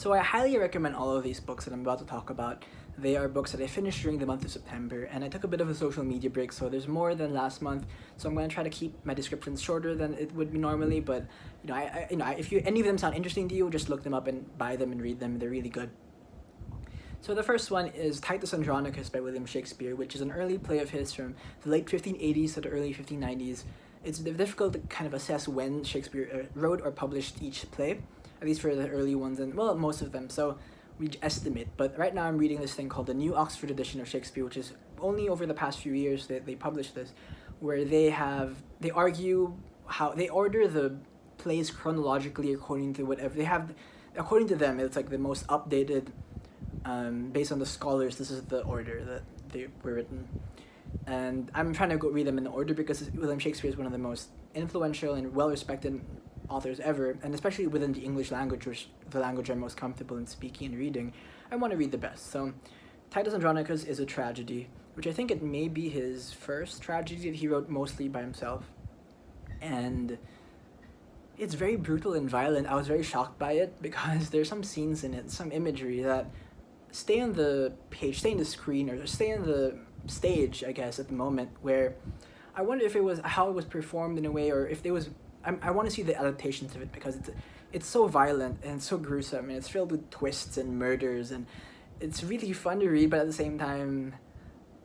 So I highly recommend all of these books that I'm about to talk about. They are books that I finished during the month of September, and I took a bit of a social media break, so there's more than last month. So I'm going to try to keep my descriptions shorter than it would be normally. But if any of them sound interesting to you, just look them up and buy them and read them. They're really good. So the first one is Titus Andronicus by William Shakespeare, which is an early play of his from the late 1580s to the early 1590s. It's difficult to kind of assess when Shakespeare wrote or published each play, at least for the early ones, and well, most of them. So we estimate. But right now I'm reading this thing called the New Oxford Edition of Shakespeare, which is only over the past few years that they published this, where they argue how they order the plays chronologically according to whatever they have. According to them, it's like the most updated. Based on the scholars, this is the order that they were written. And I'm trying to go read them in the order because William Shakespeare is one of the most influential and well-respected authors ever, and especially within the English language, which the language I'm most comfortable in speaking and reading, I want to read the best. So Titus Andronicus is a tragedy, which I think it may be his first tragedy that he wrote mostly by himself. And it's very brutal and violent. I was very shocked by it because there's some scenes in it, some imagery that stay on the page, stay on the screen, or stay on the stage, I guess, at the moment, where I wonder if it was how it was performed in a way, or if there was. I want to see the adaptations of it because it's so violent and so gruesome, and it's filled with twists and murders, and it's really fun to read, but at the same time,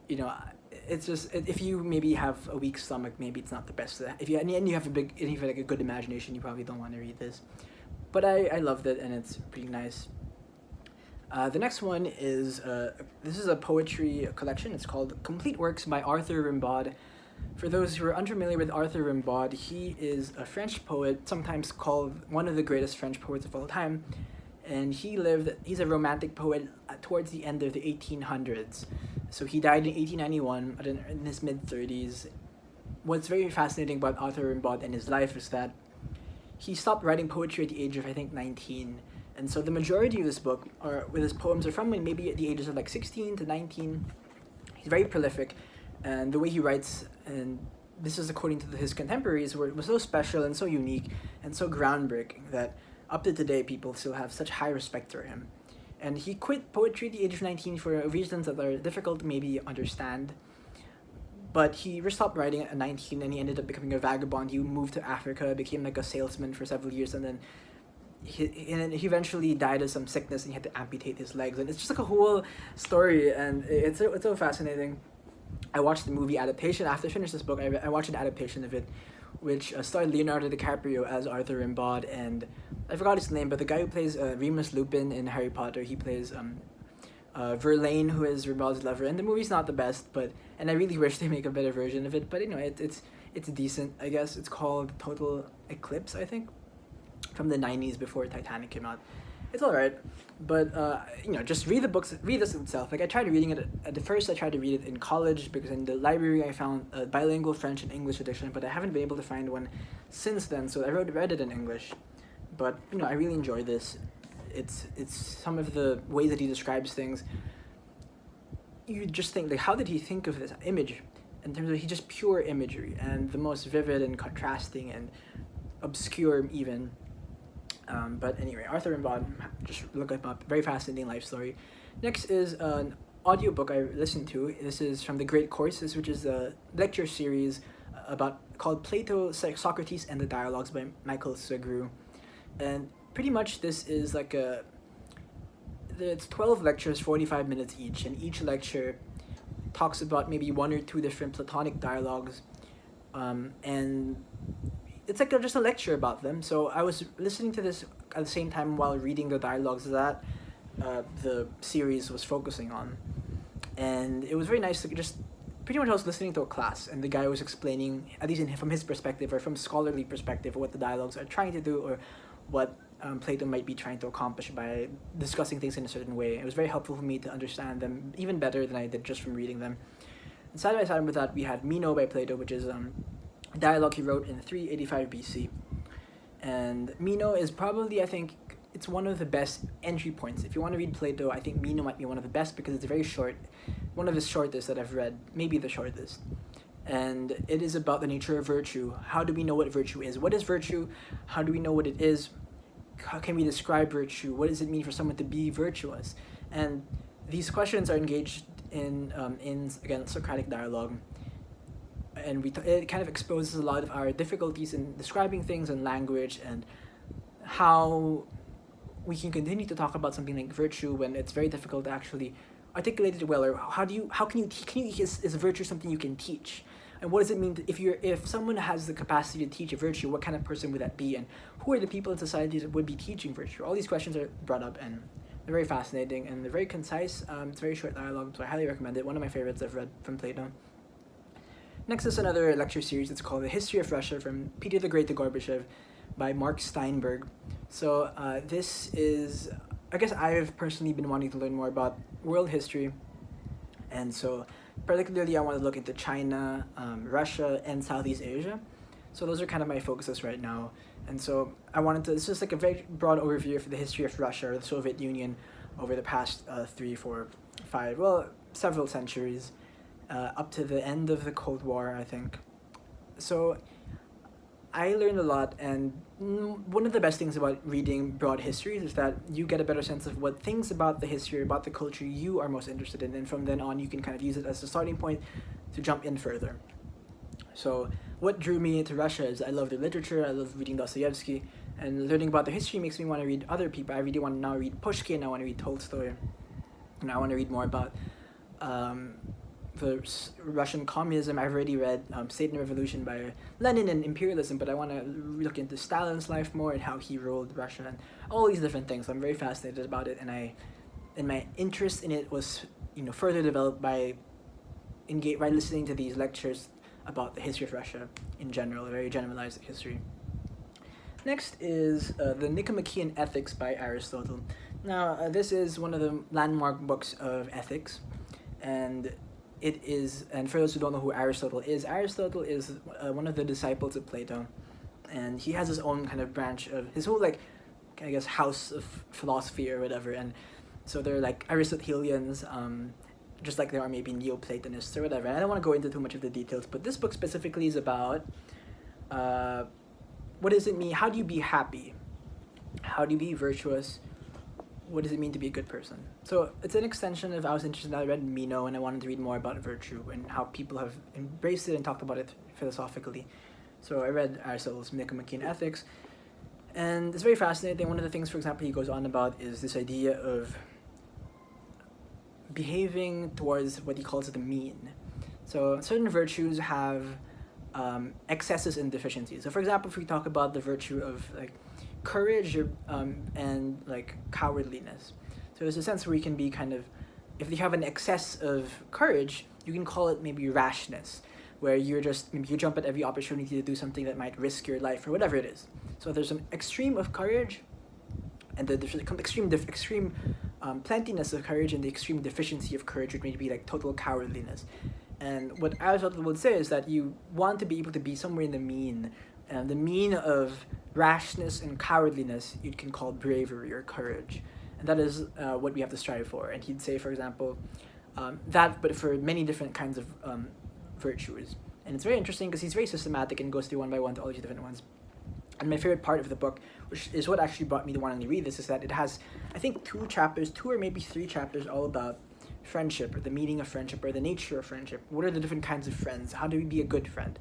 it's just if you maybe have a weak stomach, maybe it's not the best. If you have a good imagination, you probably don't want to read this. But I loved it, and it's pretty nice. The next one is this is a poetry collection. It's called Complete Works by Arthur Rimbaud. For those who are unfamiliar with Arthur Rimbaud, he is a French poet, sometimes called one of the greatest French poets of all time. And he's a romantic poet towards the end of the 1800s. So he died in 1891 in his mid-30s. What's very fascinating about Arthur Rimbaud and his life is that he stopped writing poetry at the age of, I think, 19. And so the majority of this book, or with his poems, are from maybe at the ages of like 16 to 19. He's very prolific, and the way he writes, and this is according to his contemporaries, was so special and so unique and so groundbreaking that up to today people still have such high respect for him. And he quit poetry at the age of 19 for reasons that are difficult to maybe understand. But he stopped writing at 19, and he ended up becoming a vagabond. He moved to Africa, became like a salesman for several years, and then he eventually died of some sickness, and he had to amputate his legs. And it's just like a whole story, and it's so fascinating. I watched the movie adaptation. After I finished this book, I watched an adaptation of it, which starred Leonardo DiCaprio as Arthur Rimbaud, and I forgot his name, but the guy who plays Remus Lupin in Harry Potter, he plays Verlaine, who is Rimbaud's lover. And the movie's not the best, and I really wish they make a better version of it. But it's decent, I guess. It's called Total Eclipse, I think, from the 90s before Titanic came out. It's alright, but just read the books, read this itself. Like, I tried reading it at first. I tried to read it in college because in the library I found a bilingual French and English edition, but I haven't been able to find one since then, so I read it in English. But I really enjoy this. It's some of the ways that he describes things. You just think, like, how did he think of this image? In terms of just pure imagery, and the most vivid and contrasting and obscure even. But anyway, Arthur Rimbaud, just look him up. Very fascinating life story. Next is an audiobook I listened to. This is from The Great Courses, which is a lecture series called Plato, Socrates, and the Dialogues by Michael Sugrue. And pretty much this is like it's 12 lectures, 45 minutes each, and each lecture talks about maybe one or two different Platonic dialogues, and it's like just a lecture about them. So I was listening to this at the same time while reading the dialogues that the series was focusing on, and it was very nice to just pretty much I was listening to a class, and the guy was explaining, at least from his perspective or from scholarly perspective, what the dialogues are trying to do, or what Plato might be trying to accomplish by discussing things in a certain way. It was very helpful for me to understand them even better than I did just from reading them. And side by side with that, we had Meno by Plato, which is a dialogue he wrote in 385 BC. And Meno is probably, I think, it's one of the best entry points. If you want to read Plato, I think Meno might be one of the best because it's very short. One of the shortest that I've read, maybe the shortest. And it is about the nature of virtue. How do we know what virtue is? What is virtue? How do we know what it is? how can we describe virtue? What does it mean for someone to be virtuous? And these questions are engaged in again, Socratic dialogue, and it kind of exposes a lot of our difficulties in describing things and language, and how we can continue to talk about something like virtue when it's very difficult to actually articulate it well, or how can you is virtue something you can teach? And what does it mean if someone has the capacity to teach a virtue, what kind of person would that be, and who are the people in society that would be teaching virtue? All these questions are brought up, and they're very fascinating, and they're very concise. It's very short dialogue, so I highly recommend it. One of my favorites I've read from Plato. Next is another lecture series. It's called The History of Russia, from Peter the Great to Gorbachev, by Mark Steinberg. So this is, I guess I've personally been wanting to learn more about world history, and so particularly I want to look into China, Russia, and Southeast Asia. So those are kind of my focuses right now. And so I wanted to, it's just like a very broad overview of the history of Russia, or the Soviet Union, over the past 3, 4, 5, well, several centuries, up to the end of the Cold War, I think. So I learned a lot, and one of the best things about reading broad histories is that you get a better sense of what things about the history, about the culture you are most interested in, and from then on you can kind of use it as a starting point to jump in further. So what drew me into Russia is I love their literature, I love reading Dostoevsky, and learning about their history makes me want to read other people. I really want to now read Pushkin, I want to read Tolstoy, and I want to read more about the Russian communism. I've already read State and Revolution by Lenin and Imperialism, but I want to look into Stalin's life more and how he ruled Russia and all these different things. I'm very fascinated about it, and my interest in it was further developed by listening to these lectures about the history of Russia in general, a very generalized history. Next is the Nichomachean Ethics by Aristotle. Now, this is one of the landmark books of ethics, and it is, and for those who don't know who Aristotle is one of the disciples of Plato, and he has his own kind of branch of his whole, like, I guess, house of philosophy or whatever, and so they're like Aristotelians, just like there are maybe Neoplatonists or whatever. And I don't want to go into too much of the details, but this book specifically is about what does it mean? How do you be happy? How do you be virtuous? What does it mean to be a good person? So it's an extension of, I was interested, I read Meno, and I wanted to read more about virtue and how people have embraced it and talked about it philosophically. So I read Aristotle's Nichomachean Ethics, and it's very fascinating. One of the things, for example, he goes on about is this idea of behaving towards what he calls the mean. So certain virtues have excesses and deficiencies. So for example, if we talk about the virtue of like courage and like cowardliness. So there's a sense where you can be kind of, if you have an excess of courage, you can call it maybe rashness, where you jump at every opportunity to do something that might risk your life or whatever it is. So there's an extreme of courage, and the extreme plentiness of courage, and the extreme deficiency of courage would maybe be like total cowardliness. And what Aristotle would say is that you want to be able to be somewhere in the mean. And the mean of rashness and cowardliness you can call bravery or courage. And that is what we have to strive for. And he'd say, for example, that, but for many different kinds of virtues. And it's very interesting because he's very systematic and goes through one by one to all these different ones. And my favorite part of the book, which is what actually brought me to wanting to read this, is that it has, I think, 2 or maybe 3 chapters all about friendship, or the meaning of friendship, or the nature of friendship. What are the different kinds of friends? How do we be a good friend?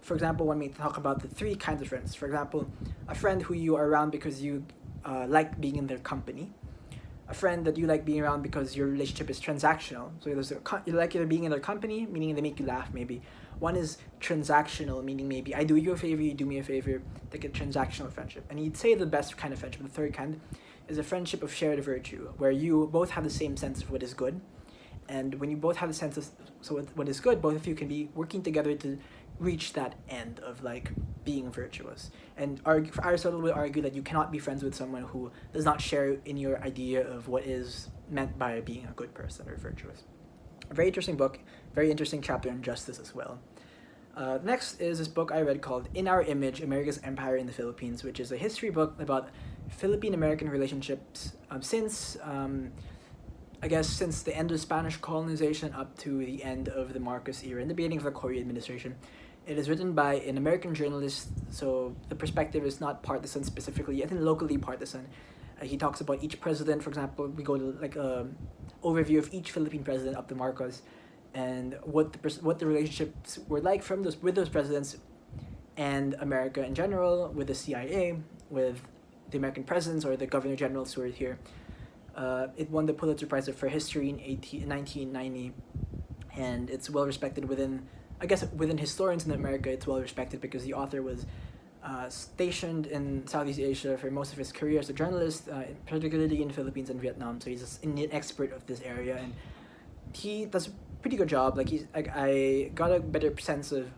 For example, one may talk about the 3 kinds of friends. For example, a friend who you are around because you like being in their company. A friend that you like being around because your relationship is transactional. So you like either being in their company, meaning they make you laugh maybe. One is transactional, meaning maybe I do you a favor, you do me a favor, like a transactional friendship. And he'd say the best kind of friendship, the 3rd kind, is a friendship of shared virtue, where you both have the same sense of what is good. And when you both have the sense of what is good, both of you can be working together to reach that end of like being virtuous. And Aristotle would argue that you cannot be friends with someone who does not share in your idea of what is meant by being a good person or virtuous. A very interesting book, very interesting chapter on justice as well. Next is this book I read called In Our Image, America's Empire in the Philippines, which is a history book about Philippine-American relationships since the end of Spanish colonization up to the end of the Marcos era and the beginning of the Cory administration. It is written by an American journalist, so the perspective is not partisan specifically, I think locally partisan. He talks about each president, for example, we go to like a overview of each Philippine president up to Marcos, and what the relationships were like from those with those presidents and America in general, with the CIA, with the American presidents or the governor generals who were here. It won the Pulitzer Prize for History in 1990, and it's well respected within historians in America. It's well respected because the author was stationed in Southeast Asia for most of his career as a journalist, particularly in Philippines and Vietnam. So he's an expert of this area, and he does a pretty good job. Like I got a better sense of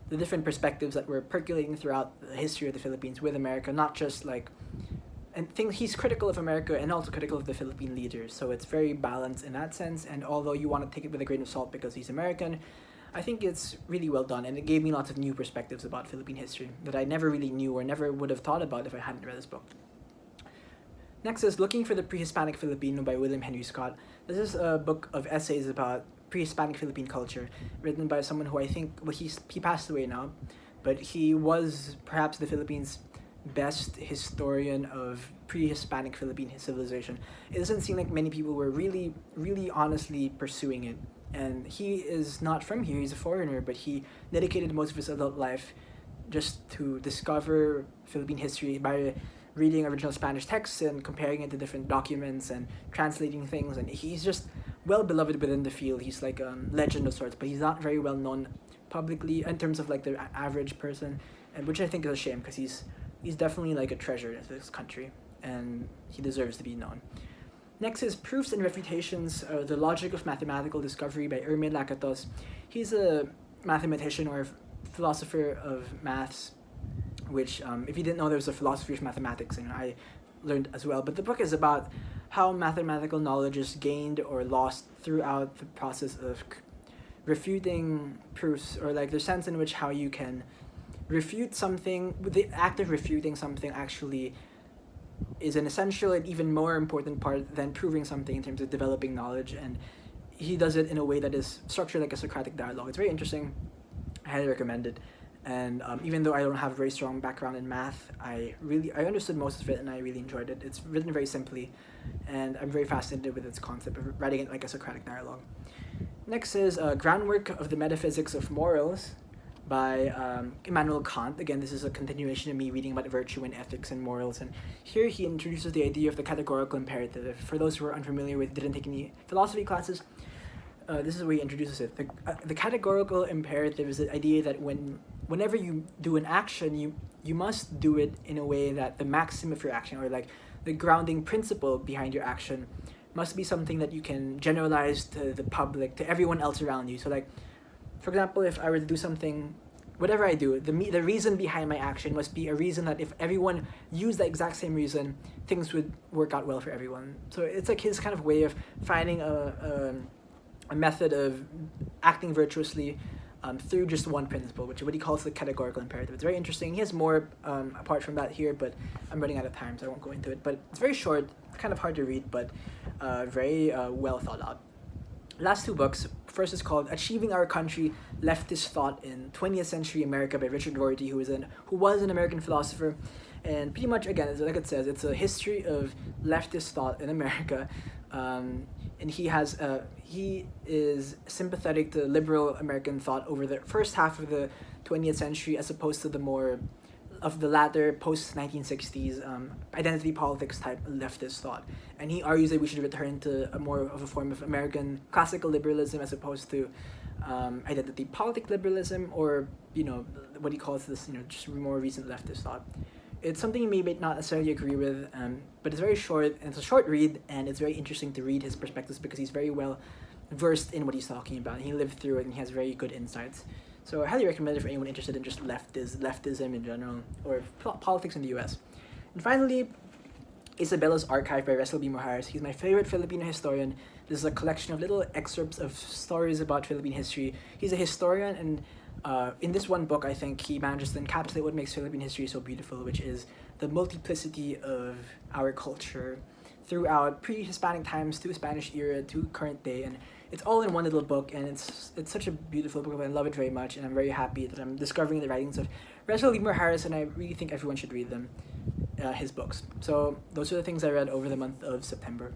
the different perspectives that were percolating throughout the history of the Philippines with America, not just like, and he's critical of America and also critical of the Philippine leaders. So it's very balanced in that sense. And although you want to take it with a grain of salt because he's American, I think it's really well done, and it gave me lots of new perspectives about Philippine history that I never really knew or never would have thought about if I hadn't read this book. Next is Looking for the Prehispanic Filipino by William Henry Scott. This is a book of essays about pre-Hispanic Philippine culture, written by someone who I think, well, he passed away now, but he was perhaps the Philippines' best historian of pre-Hispanic Philippine civilization. It doesn't seem like many people were really, really honestly pursuing it. And he is not from here, he's a foreigner, but he dedicated most of his adult life just to discover Philippine history by reading original Spanish texts and comparing it to different documents and translating things. And he's just well beloved within the field. He's like a legend of sorts, but he's not very well known publicly in terms of like the average person, and which I think is a shame because he's definitely like a treasure of this country, and he deserves to be known. Next is Proofs and Refutations, The Logic of Mathematical Discovery by Irme Lakatos. He's a mathematician or philosopher of maths, which if you didn't know, there's a philosophy of mathematics, and I learned as well. But the book is about how mathematical knowledge is gained or lost throughout the process of refuting proofs, or like the sense in which how you can refute something. The act of refuting something actually is an essential and even more important part than proving something in terms of developing knowledge, and he does it in a way that is structured like a Socratic dialogue. It's very interesting. I highly recommend it. And even though I don't have a very strong background in math, I understood most of it and I really enjoyed it. It's written very simply, and I'm very fascinated with its concept of writing it like a Socratic dialogue. Next is Groundwork of the Metaphysics of Morals by Immanuel Kant. Again, this is a continuation of me reading about virtue and ethics and morals, and here he introduces the idea of the categorical imperative. For those who are unfamiliar with, didn't take any philosophy classes, this is where he introduces it. The categorical imperative is the idea that whenever you do an action, you must do it in a way that the maxim of your action, or like the grounding principle behind your action, must be something that you can generalize to the public, to everyone else around you. So like, for example, if I were to do something, whatever I do, the reason behind my action must be a reason that if everyone used the exact same reason, things would work out well for everyone. So it's like his kind of way of finding a method of acting virtuously through just one principle, which is what he calls the categorical imperative. It's very interesting. He has more apart from that here, but I'm running out of time, so I won't go into it. But it's very short, kind of hard to read, but very well thought out. Last two books. First is called Achieving Our Country, Leftist Thought in 20th-Century America by Richard Rorty, who was an American philosopher. And pretty much, again, like it says, it's a history of leftist thought in America. And he is sympathetic to liberal American thought over the first half of the 20th century, as opposed to the more of the latter post-1960s identity politics type leftist thought. And he argues that we should return to a more of a form of American classical liberalism as opposed to identity politic liberalism, or what he calls this just more recent leftist thought. It's something you may not necessarily agree with, but it's very short, and it's a short read, and it's very interesting to read his perspectives because he's very well versed in what he's talking about. He lived through it, and he has very good insights. So I highly recommend it for anyone interested in just leftism in general, or politics in the US. And finally, Isabelo's Archive by Resil Mojares. He's my favorite Filipino historian. This is a collection of little excerpts of stories about Philippine history. He's a historian, and in this one book, I think he manages to encapsulate what makes Philippine history so beautiful, which is the multiplicity of our culture throughout pre-Hispanic times to Spanish era to current day. And it's all in one little book, and it's such a beautiful book. I love it very much, and I'm very happy that I'm discovering the writings of Resil Mojares, and I really think everyone should read them, his books. So those are the things I read over the month of September.